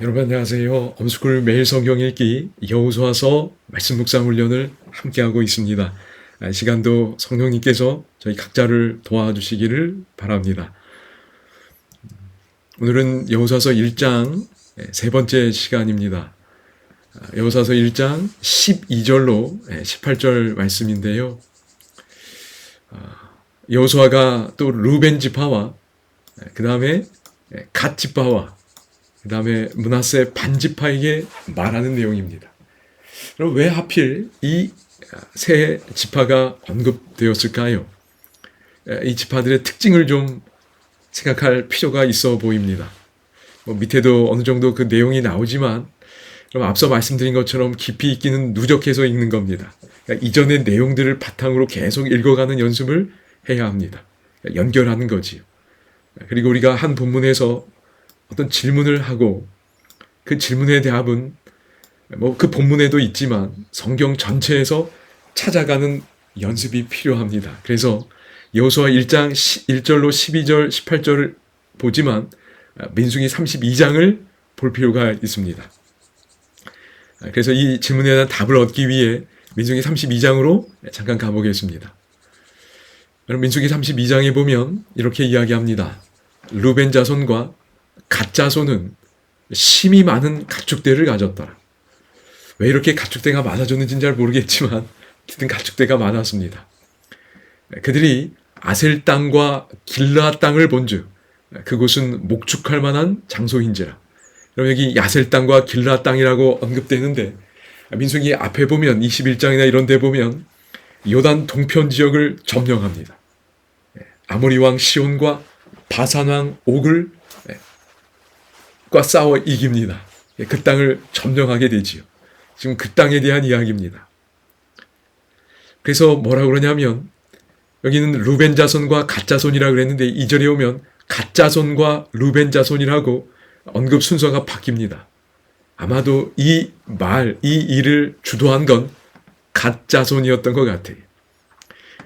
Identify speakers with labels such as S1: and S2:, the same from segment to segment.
S1: 여러분 안녕하세요. 엄스쿨 매일 성경 읽기 여호수아서 말씀 묵상 훈련을 함께하고 있습니다. 시간도 성령님께서 저희 각자를 도와주시기를 바랍니다. 오늘은 여호수아서 1장 세 번째 시간입니다. 여호수아서 1장 12절로 18절 말씀인데요. 여호수아가 또 루벤 지파와 그 다음에 갓 지파와 그 다음에 므낫세 반지파에게 말하는 내용입니다. 그럼 왜 하필 이 세 지파가 언급되었을까요? 이 지파들의 특징을 좀 생각할 필요가 있어 보입니다. 밑에도 어느 정도 그 내용이 나오지만 그럼 앞서 말씀드린 것처럼 깊이 있기는 누적해서 읽는 겁니다. 그러니까 이전의 내용들을 바탕으로 계속 읽어가는 연습을 해야 합니다. 연결하는 거지요. 그리고 우리가 한 본문에서 어떤 질문을 하고 그 질문의 대답은 그 본문에도 있지만 성경 전체에서 찾아가는 연습이 필요합니다. 그래서 여호수아 1장 1절로 12절, 18절을 보지만 민수기 32장을 볼 필요가 있습니다. 그래서 이 질문에 대한 답을 얻기 위해 민수기 32장으로 잠깐 가보겠습니다. 민수기 32장에 보면 이렇게 이야기합니다. 루벤 자손과 갓 자손은 심이 많은 가축대를 가졌더라. 왜 이렇게 가축대가 많아졌는지는 잘 모르겠지만 어쨌든 가축대가 많았습니다. 그들이 아셀 땅과 길르앗 땅을 본즉 그곳은 목축할 만한 장소인지라. 그럼 여기 야셀 땅과 길르앗 땅이라고 언급되는데 민수기 앞에 보면 21장이나 이런 데 보면 요단 동편 지역을 점령합니다. 아모리 왕 시온과 바산 왕 옥을 과 싸워 이깁니다. 그 땅을 점령하게 되지요. 지금 그 땅에 대한 이야기입니다. 그래서 뭐라고 그러냐면 여기는 루벤 자손과 갓 자손이라고 그랬는데 2절에 오면 갓 자손과 루벤 자손이라고 언급 순서가 바뀝니다. 아마도 이 일을 주도한 건 갓 자손이었던 것 같아요.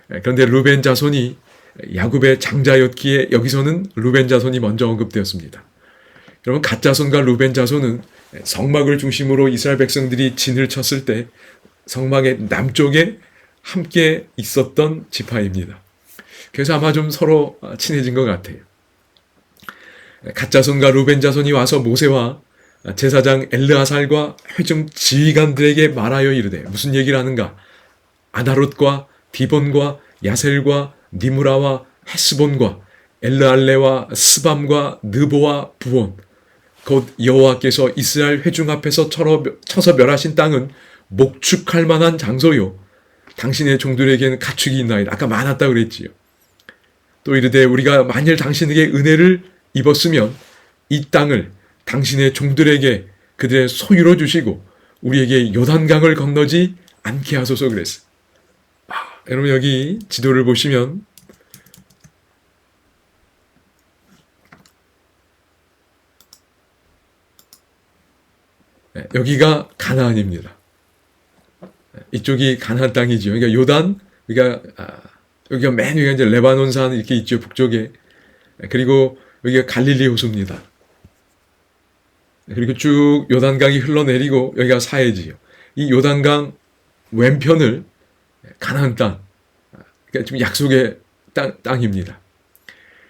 S1: 그런데 루벤 자손이 야곱의 장자였기에 여기서는 루벤 자손이 먼저 언급되었습니다. 여러분 갓 자손과 루벤 자손은 성막을 중심으로 이스라엘 백성들이 진을 쳤을 때 성막의 남쪽에 함께 있었던 지파입니다. 그래서 아마 좀 서로 친해진 것 같아요. 갓 자손과 루벤 자손이 와서 모세와 제사장 엘르아살과 회중 지휘관들에게 말하여 이르되 무슨 얘기를 하는가? 아나롯과 디본과 야셀과 니무라와 헤스본과 엘르알레와 스밤과 느보와 부온 곧 여호와께서 이스라엘 회중 앞에서 쳐서 멸하신 땅은 목축할 만한 장소요. 당신의 종들에게는 가축이 있나이다. 아까 많았다고 그랬지요. 또 이르되 우리가 만일 당신에게 은혜를 입었으면 이 땅을 당신의 종들에게 그들의 소유로 주시고 우리에게 요단강을 건너지 않게 하소서 그랬어요. 여러분 여기 지도를 보시면 여기가 가나안입니다. 이쪽이 가나안 땅이죠. 그러니까 요단, 여기가 맨 위에 이제 레바논산 이렇게 있죠, 북쪽에. 그리고 여기가 갈릴리 호수입니다. 그리고 쭉 요단강이 흘러내리고 여기가 사해지요. 이 요단강 왼편을 가나안 땅, 그러니까 지금 약속의 땅입니다.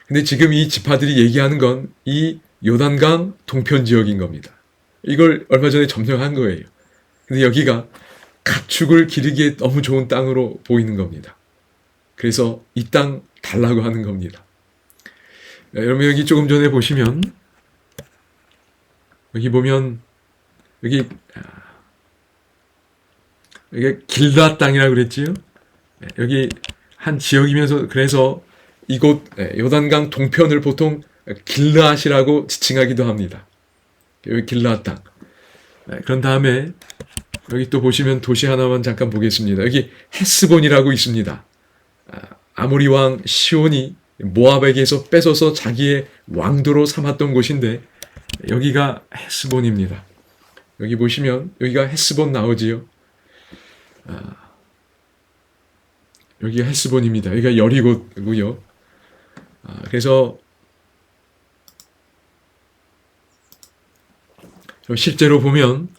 S1: 근데 지금 이 지파들이 얘기하는 건 이 요단강 동편 지역인 겁니다. 이걸 얼마 전에 점령한 거예요. 근데 여기가 가축을 기르기에 너무 좋은 땅으로 보이는 겁니다. 그래서 이 땅 달라고 하는 겁니다. 여러분 여기 조금 전에 보시면 여기 보면 여기 길르앗 땅이라고 그랬지요. 여기 한 지역이면서 그래서 이곳 요단강 동편을 보통 길르앗이라고 지칭하기도 합니다. 여기 길르앗 땅. 그런 다음에 여기 또 보시면 도시 하나만 잠깐 보겠습니다. 여기 헤스본이라고 있습니다. 아모리 왕 시온이 모압에게서 뺏어서 자기의 왕도로 삼았던 곳인데 여기가 헤스본입니다. 여기 보시면 여기가 헤스본 나오지요. 여기가 헤스본입니다. 여기가 여리고고요. 그래서 실제로 보면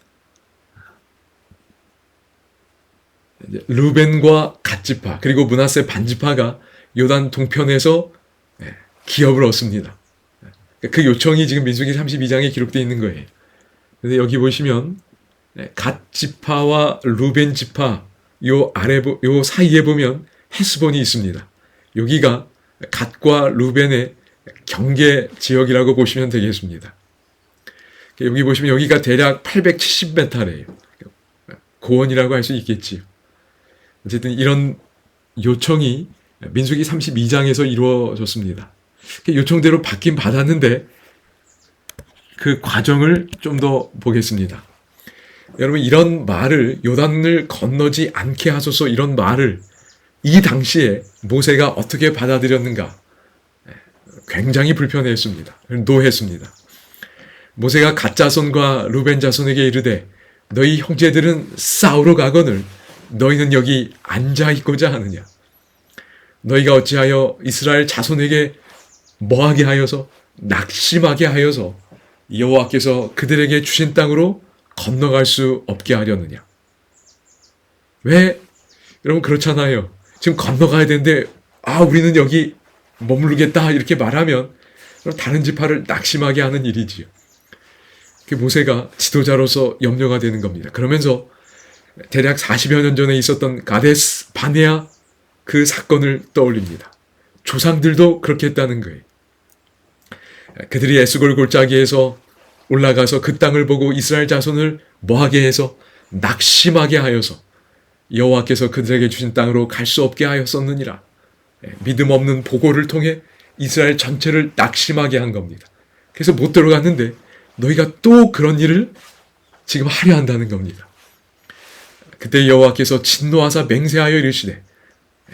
S1: 르벤과 갓지파 그리고 므낫세 반지파가 요단 동편에서 기업을 얻습니다. 그 요청이 지금 민수기 32장에 기록되어 있는 거예요. 근데 여기 보시면 갓지파와 르벤지파 요 사이에 보면 헤스본이 있습니다. 여기가 갓과 르벤의 경계 지역이라고 보시면 되겠습니다. 여기 보시면 여기가 대략 870m래요. 고원이라고 할 수 있겠지요. 어쨌든 이런 요청이 민수기 32장에서 이루어졌습니다. 요청대로 받긴 받았는데 그 과정을 좀 더 보겠습니다. 여러분, 이런 말을 요단을 건너지 않게 하소서, 이런 말을 이 당시에 모세가 어떻게 받아들였는가? 굉장히 불편했습니다. 노했습니다. 모세가 갓 자손과 르벤 자손에게 이르되 너희 형제들은 싸우러 가거늘 너희는 여기 앉아 있고자 하느냐? 너희가 어찌하여 이스라엘 자손에게 뭐하게 하여서 낙심하게 하여서 여호와께서 그들에게 주신 땅으로 건너갈 수 없게 하려느냐? 왜? 여러분, 그렇잖아요. 지금 건너가야 되는데 우리는 여기 머무르겠다 이렇게 말하면 다른 지파를 낙심하게 하는 일이지요. 그 모세가 지도자로서 염려가 되는 겁니다. 그러면서 대략 40여 년 전에 있었던 가데스 바네아 그 사건을 떠올립니다. 조상들도 그렇게 했다는 거예요. 그들이 에스골 골짜기에서 올라가서 그 땅을 보고 이스라엘 자손을 뭐하게 해서 낙심하게 하여서 여호와께서 그들에게 주신 땅으로 갈 수 없게 하였었느니라. 믿음 없는 보고를 통해 이스라엘 전체를 낙심하게 한 겁니다. 그래서 못 들어갔는데 너희가 또 그런 일을 지금 하려 한다는 겁니다. 그때 여호와께서 진노하사 맹세하여 이르시되,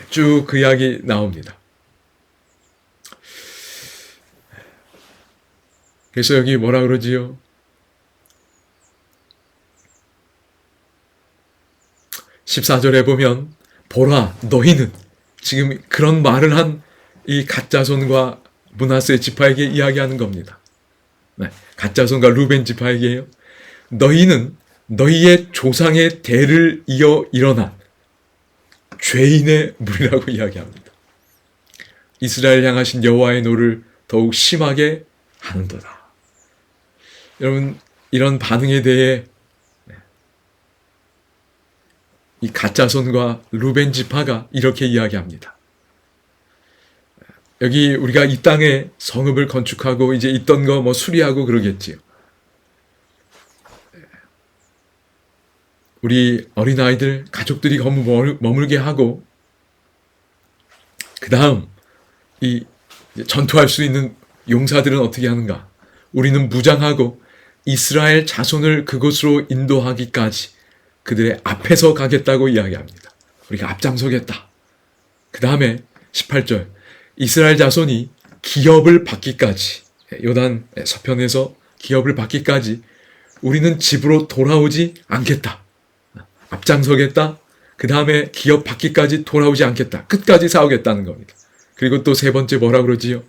S1: 쭉 그 이야기 나옵니다. 그래서 여기 뭐라 그러지요? 14절에 보면 보라 너희는, 지금 그런 말을 한 이 갓자손과 므낫세 지파에게 이야기하는 겁니다. 갓자손과 르벤 지파에게요. 너희는 너희의 조상의 대를 이어 일어난 죄인의 무리라고 이야기합니다. 이스라엘 향하신 여호와의 노를 더욱 심하게 하는도다. 여러분, 이런 반응에 대해 이 갓자손과 르벤 지파가 이렇게 이야기합니다. 여기 우리가 이 땅에 성읍을 건축하고 이제 있던 거 수리하고 그러겠지요. 우리 어린아이들, 가족들이 머물게 하고, 그 다음 이 전투할 수 있는 용사들은 어떻게 하는가? 우리는 무장하고 이스라엘 자손을 그곳으로 인도하기까지 그들의 앞에서 가겠다고 이야기합니다. 우리가 앞장서겠다. 그 다음에 18절, 이스라엘 자손이 기업을 받기까지, 요단 서편에서 기업을 받기까지 우리는 집으로 돌아오지 않겠다. 앞장서겠다. 그 다음에 기업 받기까지 돌아오지 않겠다. 끝까지 싸우겠다는 겁니다. 그리고 또 세 번째 뭐라 그러지요?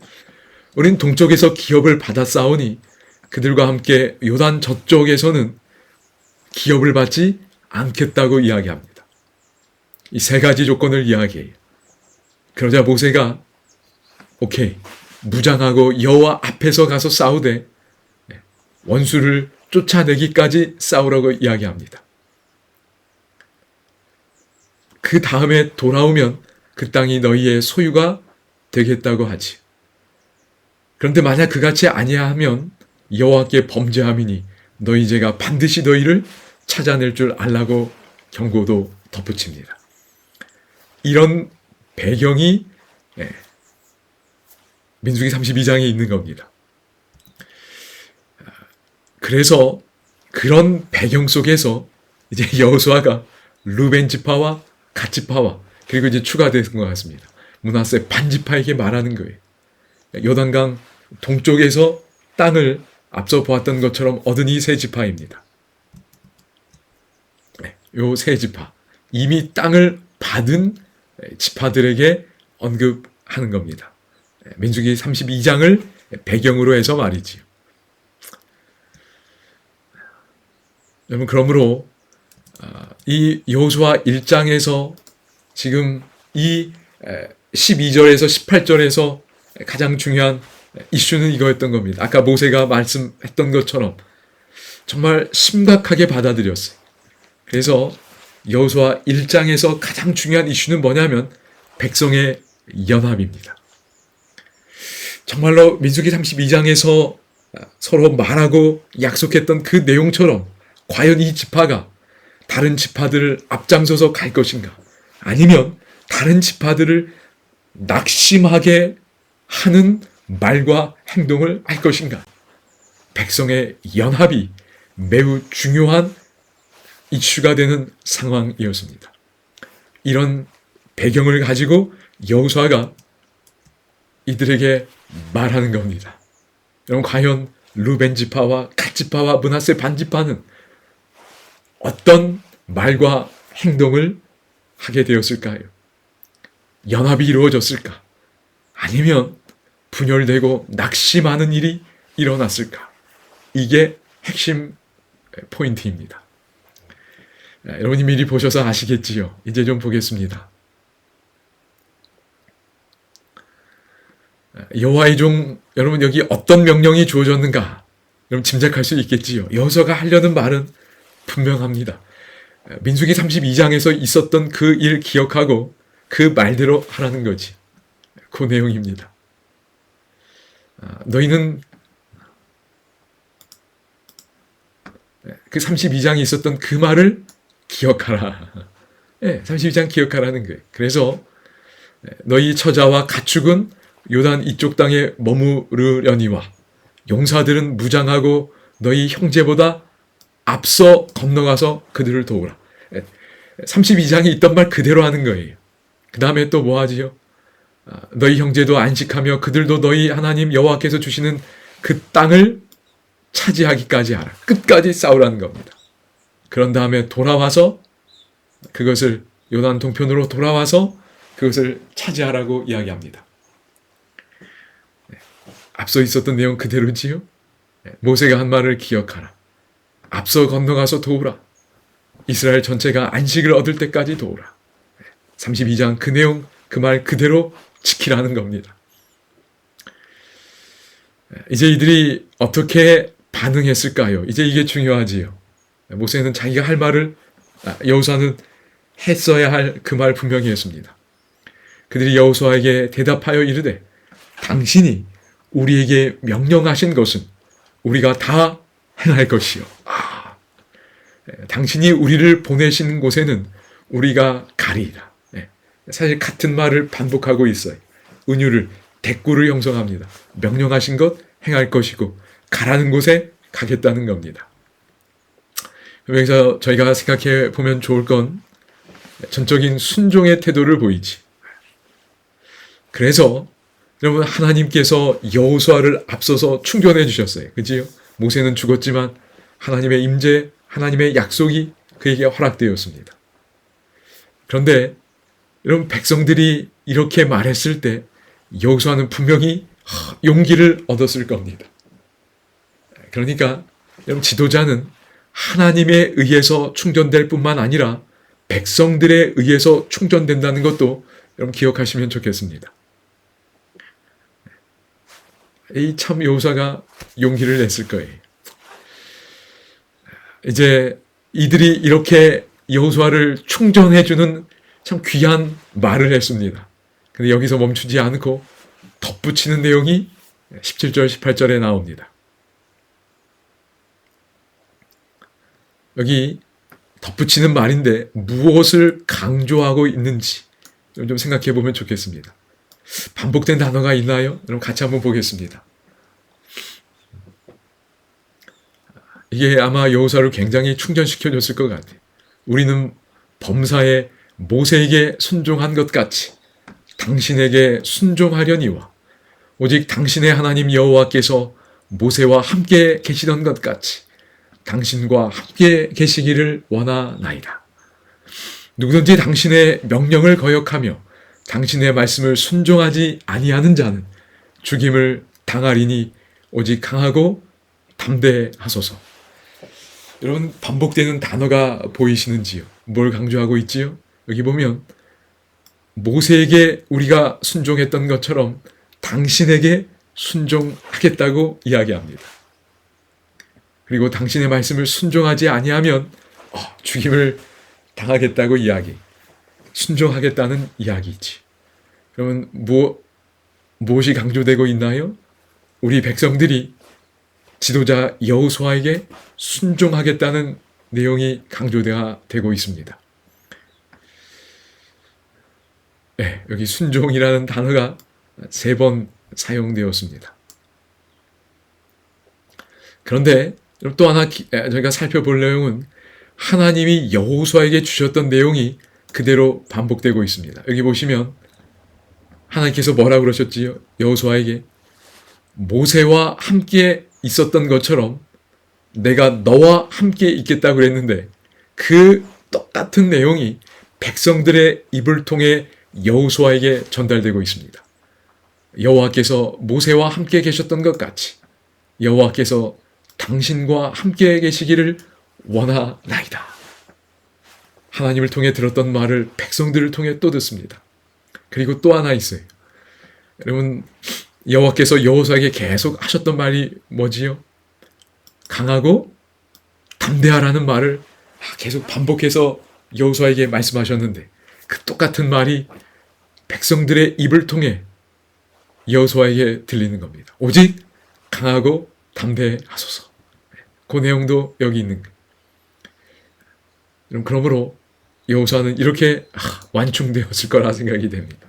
S1: 우린 동쪽에서 기업을 받아 싸우니 그들과 함께 요단 저쪽에서는 기업을 받지 않겠다고 이야기합니다. 이 세 가지 조건을 이야기해요. 그러자 모세가 오케이, 무장하고 여호와 앞에서 가서 싸우되 원수를 쫓아내기까지 싸우라고 이야기합니다. 그 다음에 돌아오면 그 땅이 너희의 소유가 되겠다고 하지. 그런데 만약 그같이 아니하면 여호와께 범죄함이니 너희 죄가 반드시 너희를 찾아낼 줄 알라고 경고도 덧붙입니다. 이런 배경이 민수기 32장에 있는 겁니다. 그래서 그런 배경 속에서 이제 여호수아가 르벤 지파와 갓 지파와 그리고 이제 추가된 것 같습니다. 므낫세 반지파에게 말하는 거예요. 요단강 동쪽에서 땅을 앞서 보았던 것처럼 얻은 이 세 지파입니다. 요 세 지파, 이미 땅을 받은 지파들에게 언급하는 겁니다. 민수기 32장을 배경으로 해서 말이지요. 여러분, 그러므로 이 여호수아 1장에서 지금 이 12절에서 18절에서 가장 중요한 이슈는 이거였던 겁니다. 아까 모세가 말씀했던 것처럼 정말 심각하게 받아들였어요. 그래서 여호수아 1장에서 가장 중요한 이슈는 뭐냐면 백성의 연합입니다. 정말로 민수기 32장에서 서로 말하고 약속했던 그 내용처럼 과연 이 지파가 다른 지파들을 앞장서서 갈 것인가? 아니면 다른 지파들을 낙심하게 하는 말과 행동을 할 것인가? 백성의 연합이 매우 중요한 이슈가 되는 상황이었습니다. 이런 배경을 가지고 여호수아가 이들에게 말하는 겁니다. 여러분, 과연 루벤 지파와 갓 지파와 므낫세 반 지파는 어떤 말과 행동을 하게 되었을까요? 연합이 이루어졌을까? 아니면 분열되고 낙심하는 일이 일어났을까? 이게 핵심 포인트입니다. 여러분이 미리 보셔서 아시겠지요? 이제 좀 보겠습니다. 여호와의 종, 여러분 여기 어떤 명령이 주어졌는가? 여러분 짐작할 수 있겠지요? 여호수아가 하려는 말은 분명합니다. 민수기 32장에서 있었던 그 일 기억하고 그 말대로 하라는 거지. 그 내용입니다. 너희는 그 32장에 있었던 그 말을 기억하라. 32장 기억하라는 거예요. 그래서 너희 처자와 가축은 요단 이쪽 땅에 머무르려니와 용사들은 무장하고 너희 형제보다 앞서 건너가서 그들을 도우라. 32장에 있던 말 그대로 하는 거예요. 그 다음에 또 뭐 하지요? 너희 형제도 안식하며 그들도 너희 하나님 여호와께서 주시는 그 땅을 차지하기까지 하라. 끝까지 싸우라는 겁니다. 그런 다음에 돌아와서 그것을 요단 동편으로 돌아와서 그것을 차지하라고 이야기합니다. 앞서 있었던 내용 그대로지요. 모세가 한 말을 기억하라. 앞서 건너가서 도우라. 이스라엘 전체가 안식을 얻을 때까지 도우라. 32장 그 내용 그 말 그대로 지키라는 겁니다. 이제 이들이 어떻게 반응했을까요? 이제 이게 중요하지요. 모세는 자기가 할 말을, 여호수아는 했어야 할 그 말 분명히 했습니다. 그들이 여호수아에게 대답하여 이르되 당신이 우리에게 명령하신 것은 우리가 다 행할 것이요. 당신이 우리를 보내신 곳에는 우리가 가리이다. 사실 같은 말을 반복하고 있어요. 은유를, 대꾸를 형성합니다. 명령하신 것 행할 것이고 가라는 곳에 가겠다는 겁니다. 여기서 저희가 생각해 보면 좋을 건 전적인 순종의 태도를 보이지. 그래서 여러분 하나님께서 여호수아를 앞서서 충전해 주셨어요. 그지요? 모세는 죽었지만 하나님의 임재, 하나님의 약속이 그에게 허락되었습니다. 그런데 여러분 백성들이 이렇게 말했을 때 여호수아는 분명히 용기를 얻었을 겁니다. 그러니까 여러분 지도자는 하나님에 의해서 충전될 뿐만 아니라 백성들에 의해서 충전된다는 것도 여러분 기억하시면 좋겠습니다. 이 참 여호수아가 용기를 냈을 거예요. 이제 이들이 이렇게 여호수아를 충전해주는 참 귀한 말을 했습니다. 근데 여기서 멈추지 않고 덧붙이는 내용이 17절, 18절에 나옵니다. 여기 덧붙이는 말인데 무엇을 강조하고 있는지 좀 생각해 보면 좋겠습니다. 반복된 단어가 있나요? 그럼 같이 한번 보겠습니다. 이게 아마 여호수아를 굉장히 충전시켜줬을 것 같아요. 우리는 범사에 모세에게 순종한 것 같이 당신에게 순종하려니와 오직 당신의 하나님 여호와께서 모세와 함께 계시던 것 같이 당신과 함께 계시기를 원하나이다. 누구든지 당신의 명령을 거역하며 당신의 말씀을 순종하지 아니하는 자는 죽임을 당하리니 오직 강하고 담대하소서. 여러분, 반복되는 단어가 보이시는지요? 뭘 강조하고 있지요? 여기 보면 모세에게 우리가 순종했던 것처럼 당신에게 순종하겠다고 이야기합니다. 그리고 당신의 말씀을 순종하지 아니하면 죽임을 당하겠다고 이야기. 순종하겠다는 이야기지. 그러면 무엇이 강조되고 있나요? 우리 백성들이 지도자 여호수아에게 순종하겠다는 내용이 강조되고 있습니다. 네, 여기 순종이라는 단어가 3번 사용되었습니다. 그런데 또 하나 저희가 살펴볼 내용은 하나님이 여호수아에게 주셨던 내용이 그대로 반복되고 있습니다. 여기 보시면 하나님께서 뭐라고 그러셨지요? 여호수아에게 모세와 함께 있었던 것처럼 내가 너와 함께 있겠다고 그랬는데 그 똑같은 내용이 백성들의 입을 통해 여호수아에게 전달되고 있습니다. 여호와께서 모세와 함께 계셨던 것 같이 여호와께서 당신과 함께 계시기를 원하나이다. 하나님을 통해 들었던 말을 백성들을 통해 또 듣습니다. 그리고 또 하나 있어요. 여러분, 여호와께서 여호수아에게 계속 하셨던 말이 뭐지요? 강하고 담대하라는 말을 계속 반복해서 여호수아에게 말씀하셨는데 그 똑같은 말이 백성들의 입을 통해 여호수아에게 들리는 겁니다. 오직 강하고 담대하소서. 그 내용도 여기 있는 거예요. 그러므로 여호수아는 이렇게 완충되었을 거라 생각이 됩니다.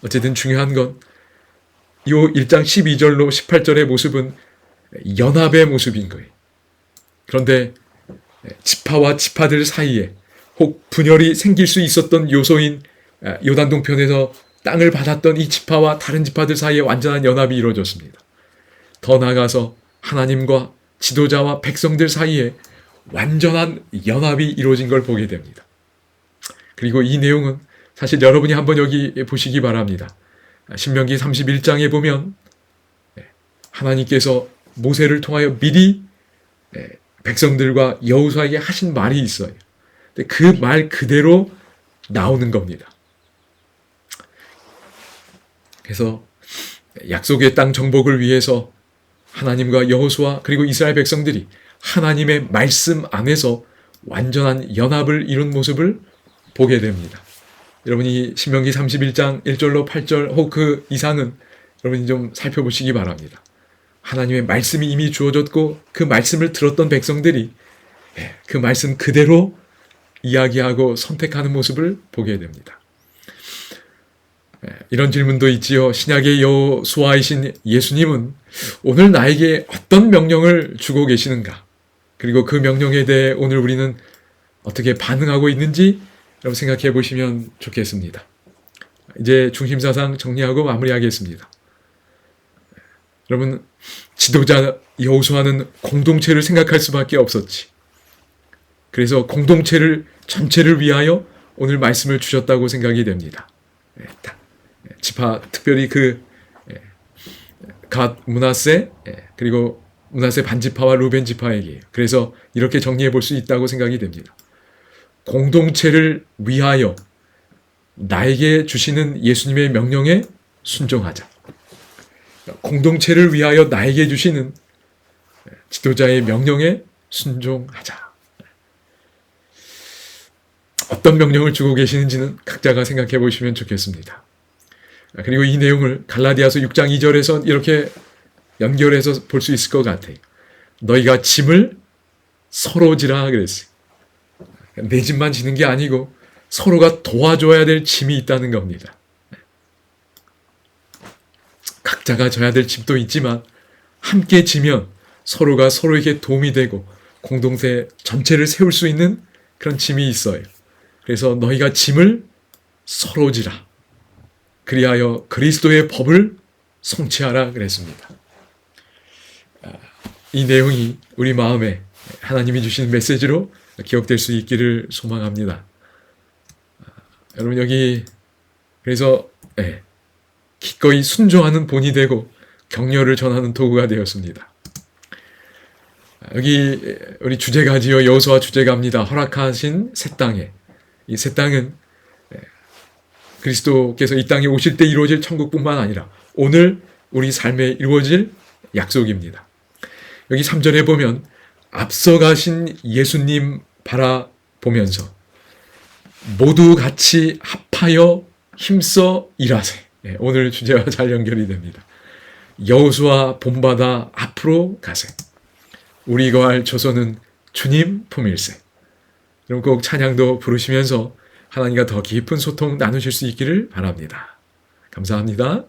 S1: 어쨌든 중요한 건 이 1장 12절로 18절의 모습은 연합의 모습인 거예요. 그런데 지파와 지파들 사이에 혹 분열이 생길 수 있었던 요소인 요단 동편에서 땅을 받았던 이 지파와 다른 지파들 사이에 완전한 연합이 이루어졌습니다. 더 나아가서 하나님과 지도자와 백성들 사이에 완전한 연합이 이루어진 걸 보게 됩니다. 그리고 이 내용은 사실 여러분이 한번 여기 보시기 바랍니다. 신명기 31장에 보면 하나님께서 모세를 통하여 미리 백성들과 여호수아에게 하신 말이 있어요. 그 말 그대로 나오는 겁니다. 그래서 약속의 땅 정복을 위해서 하나님과 여호수아 그리고 이스라엘 백성들이 하나님의 말씀 안에서 완전한 연합을 이룬 모습을 보게 됩니다. 여러분이 신명기 31장 1절로 8절 혹 그 이상은 여러분이 좀 살펴보시기 바랍니다. 하나님의 말씀이 이미 주어졌고 그 말씀을 들었던 백성들이 그 말씀 그대로 이야기하고 선택하는 모습을 보게 됩니다. 이런 질문도 있지요. 신약의 여호수아이신 예수님은 오늘 나에게 어떤 명령을 주고 계시는가? 그리고 그 명령에 대해 오늘 우리는 어떻게 반응하고 있는지 여러분 생각해 보시면 좋겠습니다. 이제 중심사상 정리하고 마무리하겠습니다. 여러분, 지도자 여호수아는 공동체를 생각할 수밖에 없었지. 그래서 공동체를 전체를 위하여 오늘 말씀을 주셨다고 생각이 됩니다. 지파 특별히 갓 므낫세 그리고 므낫세 반지파와 루벤 지파에게 그래서 이렇게 정리해 볼 수 있다고 생각이 됩니다. 공동체를 위하여 나에게 주시는 예수님의 명령에 순종하자. 공동체를 위하여 나에게 주시는 지도자의 명령에 순종하자. 어떤 명령을 주고 계시는지는 각자가 생각해 보시면 좋겠습니다. 그리고 이 내용을 갈라디아서 6장 2절에서 이렇게 연결해서 볼 수 있을 것 같아요. 너희가 짐을 서로 지라 그랬어요. 내 짐만 지는 게 아니고 서로가 도와줘야 될 짐이 있다는 겁니다. 각자가 져야 될 짐도 있지만 함께 지면 서로가 서로에게 도움이 되고 공동체 전체를 세울 수 있는 그런 짐이 있어요. 그래서 너희가 짐을 서로 지라. 그리하여 그리스도의 법을 성취하라 그랬습니다. 이 내용이 우리 마음에 하나님이 주신 메시지로 기억될 수 있기를 소망합니다. 여러분 여기 그래서 기꺼이 순종하는 본이 되고 격려를 전하는 도구가 되었습니다. 여기 우리 주제가지요. 여호수아 주제가입니다. 허락하신 새 땅에. 이 새 땅은 그리스도께서 이 땅에 오실 때 이루어질 천국뿐만 아니라 오늘 우리 삶에 이루어질 약속입니다. 여기 3절에 보면 앞서가신 예수님 바라보면서 모두 같이 합하여 힘써 일하세. 오늘 주제와 잘 연결이 됩니다. 여호수아 본받아 앞으로 가세. 우리 거할 조선은 주님 품일세. 그럼 꼭 찬양도 부르시면서 하나님과 더 깊은 소통 나누실 수 있기를 바랍니다. 감사합니다.